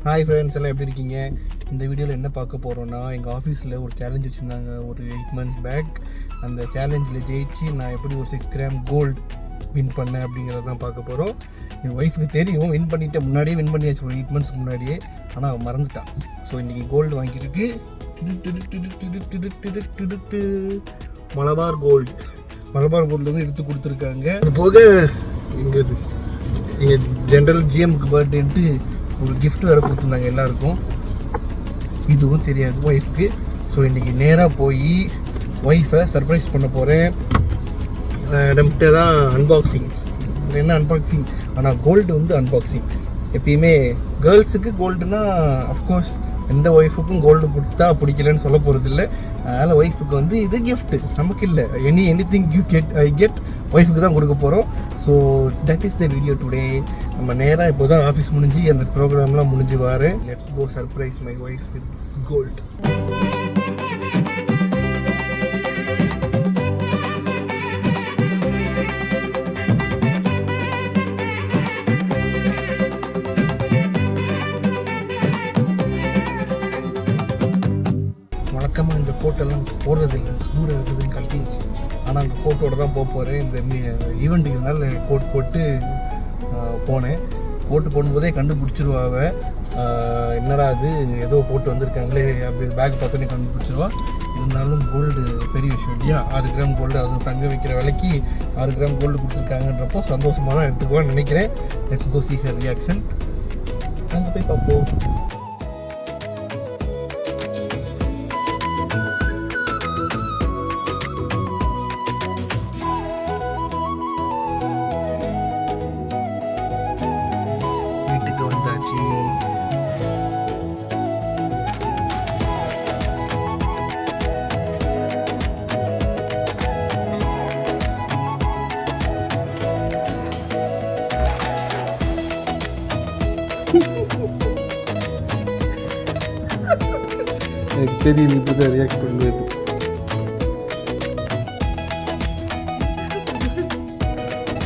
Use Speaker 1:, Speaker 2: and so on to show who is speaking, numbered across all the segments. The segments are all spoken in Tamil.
Speaker 1: ஹாய் ஃப்ரெண்ட்ஸ், எல்லாம் எப்படி இருக்கீங்க? இந்த வீடியோவில் என்ன பார்க்க போகிறோன்னா, எங்கள் ஆஃபீஸில் ஒரு சேலஞ்ச் வச்சுருந்தாங்க ஒரு 8 months பேக். அந்த சேலஞ்சில் ஜெயிச்சு நான் எப்படி ஒரு 6 grams கோல்டு வின் பண்ணேன் அப்படிங்கிறத தான் பார்க்க போகிறோம். என் ஒய்ஃபுக்கு தெரியும், வின் பண்ணிவிட்டு முன்னாடியே வின் பண்ணியாச்சு ஒரு 8 months முன்னாடியே. ஆனால் அவன் மறந்துட்டான். ஸோ இன்றைக்கி கோல்டு வாங்கியிருக்கு. மலபார் கோல்டு வந்து எடுத்து கொடுத்துருக்காங்க. அது போக எங்கள் ஜென்ரல் ஜிஎம்க்கு பர்த்டேன்ட்டு ஒரு கிஃப்ட் வேறு கொடுத்துருந்தாங்க எல்லாருக்கும். இதுவும் தெரியாது ஒய்ஃப்க்கு. ஸோ இன்றைக்கி நேராக போய் ஒய்ஃபை சர்ப்ரைஸ் பண்ண போகிறேன். நம்மகிட்ட தான் அன்பாக்சிங். என்ன அன்பாக்சிங்? ஆனால் கோல்டு வந்து அன்பாக்சிங். எப்பயுமே கேர்ள்ஸுக்கு கோல்டுனா அஃப்கோர்ஸ் எந்த ஒய்ஃபுக்கும் கோல்டு கொடுத்தா பிடிக்கலன்னு சொல்ல போகிறது இல்லை. அதனால் ஒய்ஃபுக்கு வந்து இது கிஃப்ட்டு, நமக்கு இல்லை. எனிதிங் யூ கெட் ஒய்ஃபுக்கு தான் கொடுக்க போகிறோம். So that is the video today. நம்ம நேராக இப்போ தான் ஆஃபீஸ் முடிஞ்சு அந்த ப்ரோக்ராம்லாம் முடிஞ்சு வரேன். Let's go surprise my wife with gold. வழக்கமாக இந்த கோட்டெல்லாம் போடுறது இல்லை, சூடாக இருக்குதுன்னு கழட்டிச்சு. ஆனால் அந்த கோட்டோடு தான் போகிறேன். இந்த ஈவெண்ட்டுக்குனால கோட் போட்டு போனேன். கோட்டு போடும்போதே கண்டுபிடிச்சிருவாவ, என்னடா அது ஏதோ போட்டு வந்திருக்காங்களே அப்படி பேக் பார்த்தோன்னே கண்டுபிடிச்சிருவா. இருந்தாலும் கோல்டு பெரிய விஷயம் இல்லையா? 6 கிராம் கோல்டு, அது தங்க வைக்கிற விலைக்கு 6 கிராம் கோல்டு கொடுத்துருக்காங்கன்றப்போ சந்தோஷமாக தான் எடுத்துக்குவான்னு நினைக்கிறேன். Let's go see her reaction. அங்கே போய் பார்ப்போம். எனக்கு தெரியும் இப்படி தான் ரியாக்ட் பண்ணுவேன்.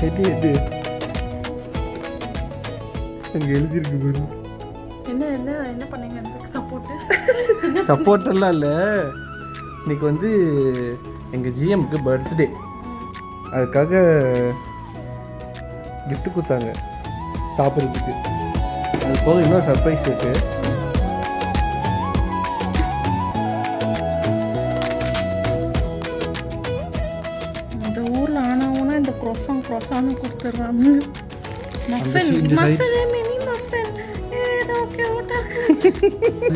Speaker 1: எது அங்கே எழுதியிருக்கு பாரு.
Speaker 2: என்ன பண்ணீங்க?
Speaker 1: சப்போர்ட்டெல்லாம் இல்லை. இன்னைக்கு வந்து எங்கள் ஜிஎம்க்கு பர்த்டே, அதுக்காக கிஃப்ட் கொடுத்தாங்க சாப்பிட்றதுக்கு. அது போக இன்னும் சர்ப்ரைஸ் இருக்கு.
Speaker 2: இந்த ஊரில் ஆனாவுன்னா இந்த க்ரோசான்னு கொடுத்துட்றாங்க.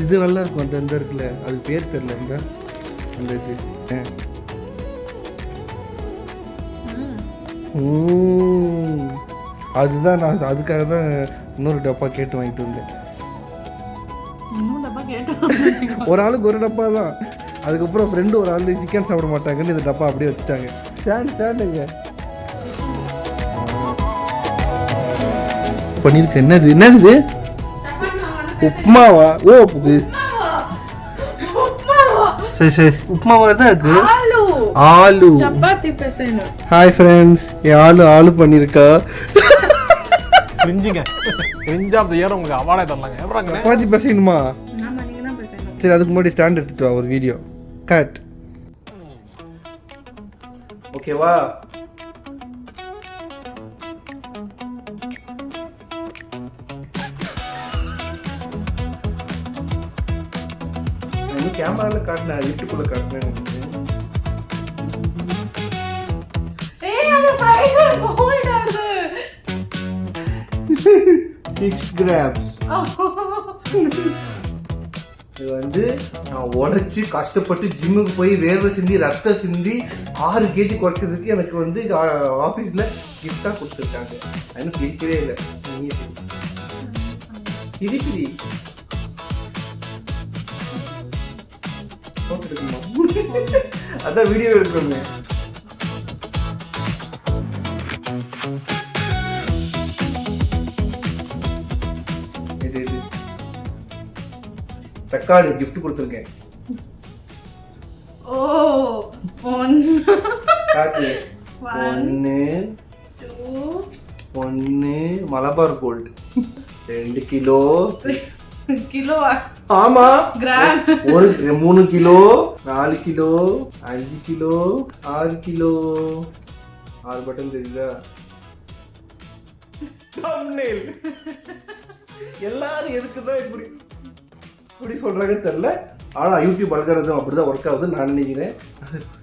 Speaker 1: இது நல்லா இருக்கும். அந்த இருக்குல்ல, அது பேர் தெரியல. அந்த இது அதுதான் நான் அதுக்காக தான் இன்னொரு டப்பா கேட்டு வாங்கிட்டு வந்தேன். ஒரு ஆளுக்கு ஒரு டப்பா தான். அதுக்கப்புறம் ஃப்ரெண்டு ஒரு ஆள் சிக்கன் சாப்பிட மாட்டாங்கன்னு இந்த டப்பா அப்படியே வச்சுட்டாங்க. ஸ்டாண்டுங்க பண்ணியிருக்கேன். என்னது உப்மாவா? ஓ சரி உப்மாவா தான் இருக்கு. ஆலு
Speaker 2: சப்பாத்தி பேசணும்.
Speaker 1: ஹாய் ஃப்ரெண்ட்ஸ், என் ஆலு பண்ணியிருக்கா.
Speaker 3: உங்களுக்கு அவார்டே தரலாங்க.
Speaker 1: சப்பாத்தி பேசணுமா?
Speaker 2: ஆமா, நீங்க தான் பேசணும்.
Speaker 1: சரி, அதுக்கு முன்னாடி ஸ்டாண்ட் எடுத்துட்டு வா, ஒரு வீடியோ கட். ஓகேவா? கேமரால காட்டினேன், வீட்டுக்குள்ள காட்டினேன்.
Speaker 2: ஏய், அது ஃபைபர் கோல்ட் அது.
Speaker 1: 6 grams. இது வந்து நான் உழைச்சி கஷ்டப்பட்டு ஜிம்முக்கு போய் வேர்வை சிந்தி ரத்தம் சிந்தி 6 kg குறைச்சதுக்கு எனக்கு வந்து ஆஃபீஸில் கிஃப்டாக கொடுத்துருக்காங்க. எனக்கு பிரிக்கவே இல்லை. பிரி அதான் வீடியோ எடுக்கணுங்க. ரெக்கார்டு கிஃப்ட் கொடுத்துருக்கேன்.
Speaker 2: ஓ 1
Speaker 1: காக்கு 1 1 மலபார் கோல்டு 2 கிலோ
Speaker 2: கிலோவா?
Speaker 1: ஆமா,
Speaker 2: கிராம்.
Speaker 1: ஒரு 3 kilo 4 kilo 5 kilo 6 kilo 6 button தெரியுதா? thumbnail. எல்லாரும் எதுக்குதான் இப்படி சொல்றாங்க தெரியல. ஆனா யூடியூப் அல்காரிதம் அப்படிதான் ஒர்க் ஆகுது நான் நினைக்கிறேன்.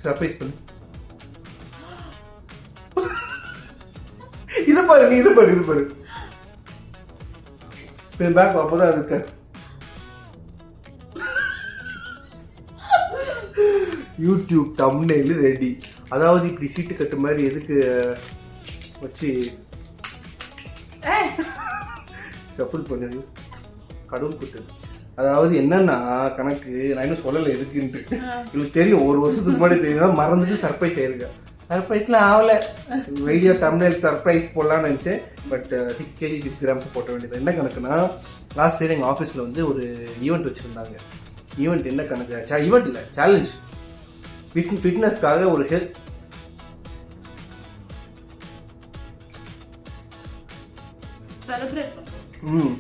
Speaker 1: சர்ப்ரைஸ் பண்ணு. இது பாரு பேக் அப்பதான் இருக்கு. YouTube thumbnail ready. அதாவது இப்படி சீட்டு கட்டு மாதிரி எதுக்கு வச்சு ஷஃபிள் பண்ணது கடவுள் குட்டு. அதாவது என்னன்னா கணக்கு நான் இன்னும் சொல்லலை எதுக்குன்ட்டு. இவங்களுக்கு தெரியும், ஒரு வருஷத்துக்கு முன்னாடி தெரியும், மறந்துட்டு சர்ப்ரைஸ் ஆயிருக்கேன். சர்ப்ரைஸ்லாம் ஆகலை. வீடியோ thumbnail சர்ப்ரைஸ் போடலான்னு நினச்சேன். பட் 6 kg 6 grams போட்ட வேண்டியது. என்ன கணக்குன்னா லாஸ்ட் இயர் எங்கள் ஆஃபீஸில் வந்து ஒரு ஈவெண்ட் வச்சுருந்தாங்க. ஈவெண்ட் என்ன கணக்கு? ஈவெண்ட் இல்லை, சேலஞ்ச். ஃபிட்னஸ்க்காக ஒரு ஹெல்த்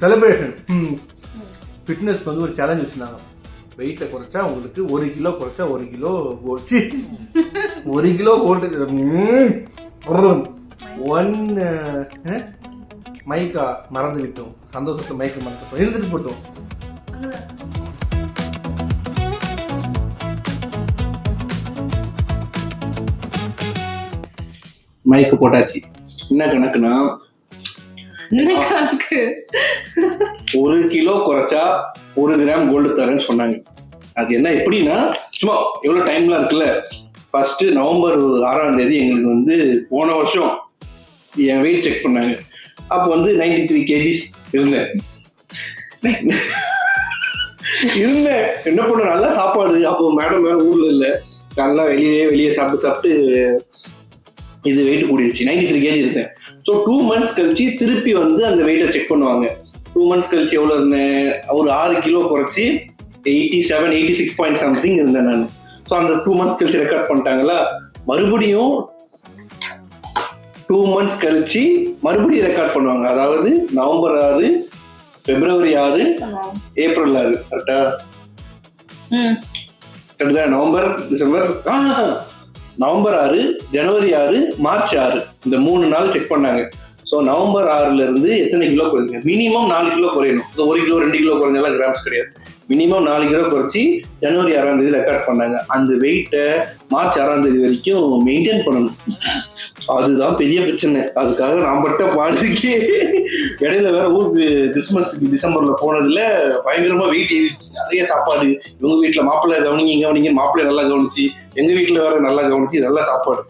Speaker 1: செலிப்ரேஷன் ஃபிட்னஸ்க்கு வந்து ஒரு சேலஞ்ச் வச்சுருந்தாங்க. வெயிட்டை குறைச்சா உங்களுக்கு 1 கிலோ குறைச்சா 1 கிலோ கோல்டு 1 கிலோ கோல்டு 1 மைக்கா மறந்து விட்டோம். சந்தோஷத்தை மைக்கை மறந்துட்டோம். இருந்துட்டு போட்டோம். மைக்கு போட்டாச்சு. என்ன கணக்குன்னா 1 கிலோ குறைச்சா 1 கிராம் கோல்டு தரேன்னு சொன்னாங்க. அது என்ன எப்படின்னா சும்மா எவ்வளவு டைம்லாம் இருக்குல்ல. ஃபர்ஸ்ட் நவம்பர் 6ஆம் தேதி எங்களுக்கு வந்து போன வருஷம் என் வெயிட் செக் பண்ணாங்க. அப்போ வந்து 93 kgs இருந்தேன். என்ன பண்ண நல்லா சாப்பாடு. அப்போ மேடம் வேற ஊர்ல இல்லை, நல்லா வெளியே சாப்பிட்டு இது வெயிட் கூடிடுச்சு. 93 kg இருந்தேன். ஸோ 2 months கழிச்சு திருப்பி வந்து அந்த வெயிட்டை செக் பண்ணுவாங்க. 2 months கழிச்சு எவ்வளோ இருந்தேன்? ஒரு 6 கிலோ குறைச்சி 87, 86 point something இருந்தேன் நான். ஸோ அந்த 2 months கழிச்சு ரெக்கார்ட் பண்ணிட்டாங்களா. மறுபடியும் 2 months கழிச்சு மறுபடியும் ரெக்கார்ட் பண்ணுவாங்க. அதாவது நவம்பர் 6, பிப்ரவரி 6, ஏப்ரல் 6. கரெக்டா? கரெக்டுதான். நவம்பர், டிசம்பர், நவம்பர் 6, ஜனவரி 6, மார்ச் 6 இந்த 3 நாள் செக் பண்ணாங்க. ஸோ நவம்பர் 6ல இருந்து எத்தனை கிலோ குறைங்க? மினிமம் 4 கிலோ குறையணும். 1 கிலோ 2 கிலோ குறைஞ்சாலும் கிராம்ஸ் கிடையாது. மினிமம் 4 கிலோ குறைச்சி ஜனவரி 6ஆம் தேதி ரெக்கார்ட் பண்ணாங்க. அந்த வெயிட்டை மார்ச் 6ஆம் தேதி வரைக்கும் மெயின்டைன் பண்ணணும். அதுதான் பெரிய பிரச்சனை. அதுக்காக நான் பட்ட பாடுக்கே இடையில வேற ஊருக்கு கிறிஸ்மஸ்க்கு டிசம்பர்ல போனதுல பயங்கரமா வெயிட் ஏறிடுச்சு. நிறைய சாப்பாடு. இவங்க வீட்டுல மாப்பிள்ளை கவனிங்க மாப்பிள்ளை நல்லா கவனிச்சு, எங்க வீட்டுல வேற நல்லா கவனிச்சு, நல்லா சாப்பாடு.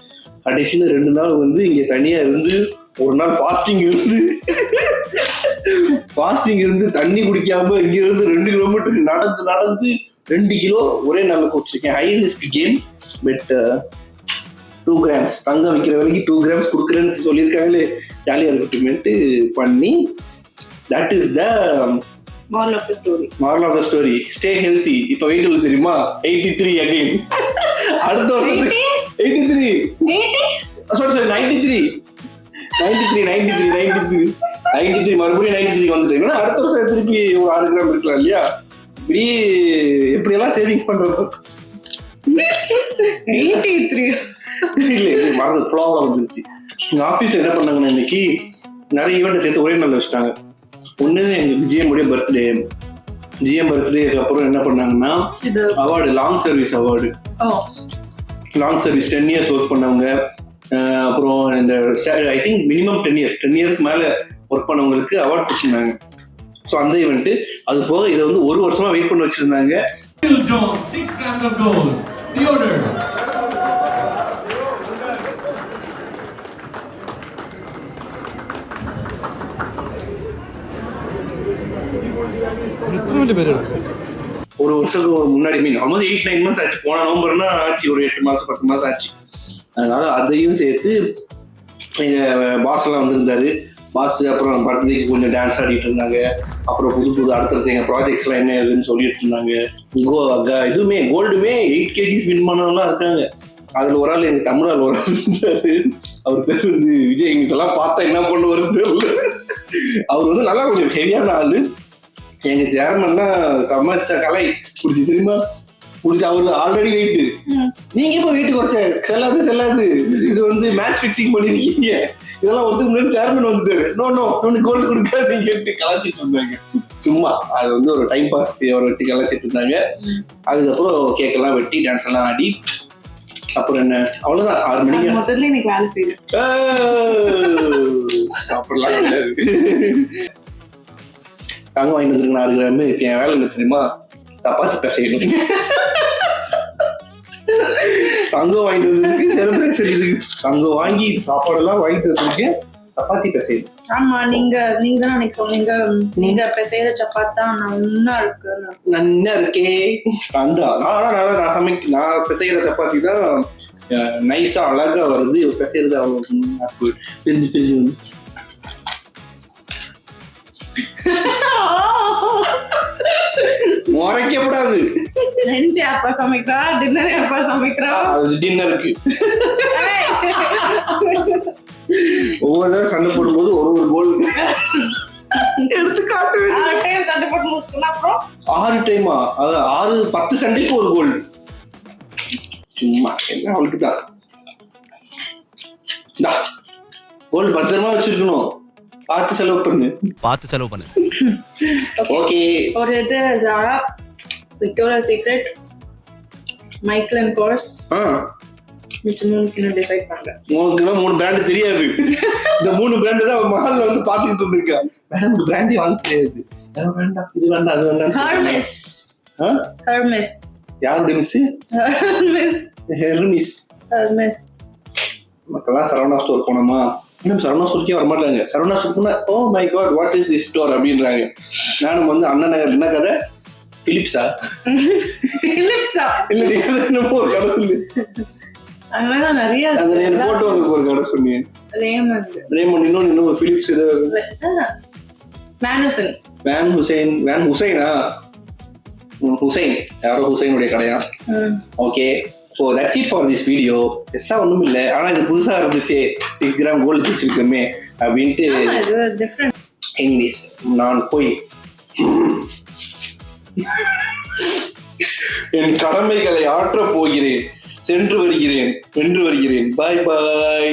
Speaker 1: கடைசியில 2 நாள் வந்து இங்க தனியா இருந்து, ஒரு நாள் ஃபாஸ்டிங் இருந்து தண்ணி குடிக்காம இங்க இருந்து 2 கிலோமீட்டருக்கு நடந்து 2 கிலோ ஒரே நாள்ல குடிச்சிருக்கேன். High risk game. But 2 grams தங்கம் வைக்கிற வேலைக்கு 2 grams கொடுக்குறேன்னு சொல்லியிருக்காங்களே, ஜாலியா இருக்கட்டுமேட்டு பண்ணி. That is the moral of the story. Stay healthy. இப்போ வெயிட் எவ்வளவு தெரியுமா? 83 again. அடுத்த வருஷத்துக்கு 83 sorry 93 மறுபடியும் 93 வந்துட்டேன். அடுத்த வருஷம் திருப்பி ஒரு 6 கிராம் இருக்கலாம் இல்லையா? இப்படி எப்படி எல்லாம் சேவிங்ஸ் பண்றது?
Speaker 2: 83
Speaker 1: இல்ல மறந்து ஃப்ளோவா வந்துருச்சு. எங்க ஆபீஸ்ல என்ன பண்ணாங்கன்னா இன்னைக்கு நிறைய ஈவெண்ட் சேர்த்து ஒரே நாள்ல வச்சுட்டாங்க. ஒண்ணு எங்க ஜிஎம் பர்த்டேக்கு அப்புறம் என்ன பண்ணாங்கன்னா award, long service award. Long service 10 years work பண்ணவங்க, அப்புறம் இந்த ஐ திங்க் மினிமம் 10 years மேல ஒர்க் பண்ணவங்களுக்கு அவார்ட் கொடுத்துருந்தாங்க. ஸோ அந்த ஈவெண்ட் அது போக இதை வந்து 1 வருஷமா வெயிட் பண்ணி வச்சிருந்தாங்க.
Speaker 4: 6 grams of gold. The order.
Speaker 1: ஒரு வருஷத்துக்கு முன்னாடி ஆல்மோஸ்ட் 8-9 months ஆச்சு. போன நவம்பர்னா ஆச்சு, ஒரு 8 மாசம் 10 மாசம் ஆச்சு. அதனால அதையும் சேர்த்து எங்க பாஸ் எல்லாம் வந்திருந்தாரு. பாஸ் அப்புறம் பர்த்டேக்கு கொஞ்சம் டான்ஸ் ஆடிட்டு இருந்தாங்க. அப்புறம் புது அடுத்தடுத்து எங்க ப்ராஜெக்ட்ஸ் எல்லாம் என்ன ஏதுன்னு சொல்லிட்டு இருந்தாங்க. இதுவுமே கோல்டுமே 8 kgs வின் பண்ணவங்கலாம் இருக்காங்க. அதுல ஒரு ஆள் எங்க தமிழால் ஒரு ஆள் இருந்தாரு. அவர் பேர் வந்து விஜய். இதெல்லாம் பார்த்தா என்ன பண்ணுவாருன்னு தெரியல. அவர் வந்து நல்லா கொஞ்சம் ஹெவியான ஆளு. எங்க சேர்மன்னா சமச்ச கலை குடிச்சு தெரியுமா? குடிச்சு அவரு ஆல்ரெடி வெயிட். நீங்க இப்ப வெயிட் குறைச்ச செல்லாது இது வந்து மேட்ச் பிக்சிங் பண்ணிருக்கீங்க, இதெல்லாம் வந்து முன்னாடி சேர்மன் வந்துட்டாரு. நோ கோல்டு கொடுக்காதீங்க கேட்டு கலாச்சிட்டு இருந்தாங்க. சும்மா அது வந்து ஒரு டைம் பாஸ்க்கு அவரை வச்சு கலாச்சிட்டு இருந்தாங்க. அதுக்கப்புறம் கேக் எல்லாம் வெட்டி டான்ஸ் எல்லாம் ஆடி அப்புறம் என்ன அவ்வளவுதான். 6 மணிக்கு
Speaker 2: முதல்ல எனக்கு வேலை செய்யுது.
Speaker 1: அப்படிலாம் கிடையாது. தங்கம் வாங்கிட்டு வந்துருக்கு 4 கிராம். இப்ப என் வேலை என்ன தெரியுமா? சப்பாத்தி பிசையணும். தங்கம் வாங்கிட்டு வந்ததுக்கு செலிப்ரேஷன் இதுக்கு. தங்கம் வாங்கி சாப்பாடெல்லாம் வாங்கிட்டு வந்திருக்கு, சப்பாத்தி பிசையணும்.
Speaker 2: ஆமா, நீங்க தான் அன்னைக்கு சொன்னீங்க, நீங்க பிசைற சப்பாத்தி தான் நல்லா இருக்கு.
Speaker 1: நல்லா இருக்கே. நான் பிசைகிற சப்பாத்தி தான் நைஸா அழகா வருது. பிசைறது அவ்வளவு தெரிஞ்சு முறைக்கப்படாது.
Speaker 2: லஞ்ச் அப்பா சமைக்கிறா, டின்னர் அப்பா சமைக்கிறா.
Speaker 1: டின்னருக்கு ஒவ்வொரு தடவை சண்டை போடும்போது ஒரு கோல் எடுத்து காட்ட வேண்டிய.
Speaker 2: 6 டைம் சண்டை போட்டு முடிச்சுனா அப்புறம்
Speaker 1: 6 டைமா? 10 சண்டைக்கு ஒரு கோல். சும்மா என்ன அவளுக்கு தான் கோல் பத்திரமா வச்சிருக்கணும். பார்த்து செலவு பண்ணு. ஓகே.
Speaker 2: ஒரு இது Zara, Victoria's Secret, Michael and Kors. மிச்சம் 3 டிசைட் பண்றேன்.
Speaker 1: உங்களுக்கு 3 பிராண்ட் தெரியாது. இந்த 3 பிராண்ட் தான் மஹால்ல வந்து பாத்துட்டு இருந்திருக்கா. மேடம் இந்த பிராண்ட் வாங்க தெரியாது. வேண்டாம், இது வேண்டாம், அது வேண்டாம்.
Speaker 2: Hermes.
Speaker 1: யாருடைய மிஸ்? Hermes. மக்கள்லாம் சரவணா ஸ்டோர் போனோமா? இன்னும் சரவணா ஸ்டோருக்கே வரமாட்டாங்க. சரவணா ஸ்டோர்னா oh my god what is this store அப்படின்றாங்க. நானும் வந்து அண்ணா நகர் என்ன கதை? பிலிப்ஸா இல்ல என்னமோ ஒரு கடை சொல்லு.
Speaker 2: அங்கதான் நிறைய
Speaker 1: போட்டோ ஒரு கடை சொன்னேன். ரேமண்ட் இன்னொன்னு பிலிப்ஸ் வேன் ஹுசைன் யாரோ ஹுசைனுடைய கடையா. Okay, so that's it for this video. பெருசா ஒன்றும் இல்லை, ஆனால் இது புதுசாக இருந்துச்சு 6 கிராம் கோல்டு வச்சிருக்கோமே அப்படின்ட்டு. எனிவேஸ் நான் போய் என் கடமைகளை ஆற்றப் போகிறேன். சென்று வருகிறேன், வென்று வருகிறேன். பாய் பாய்.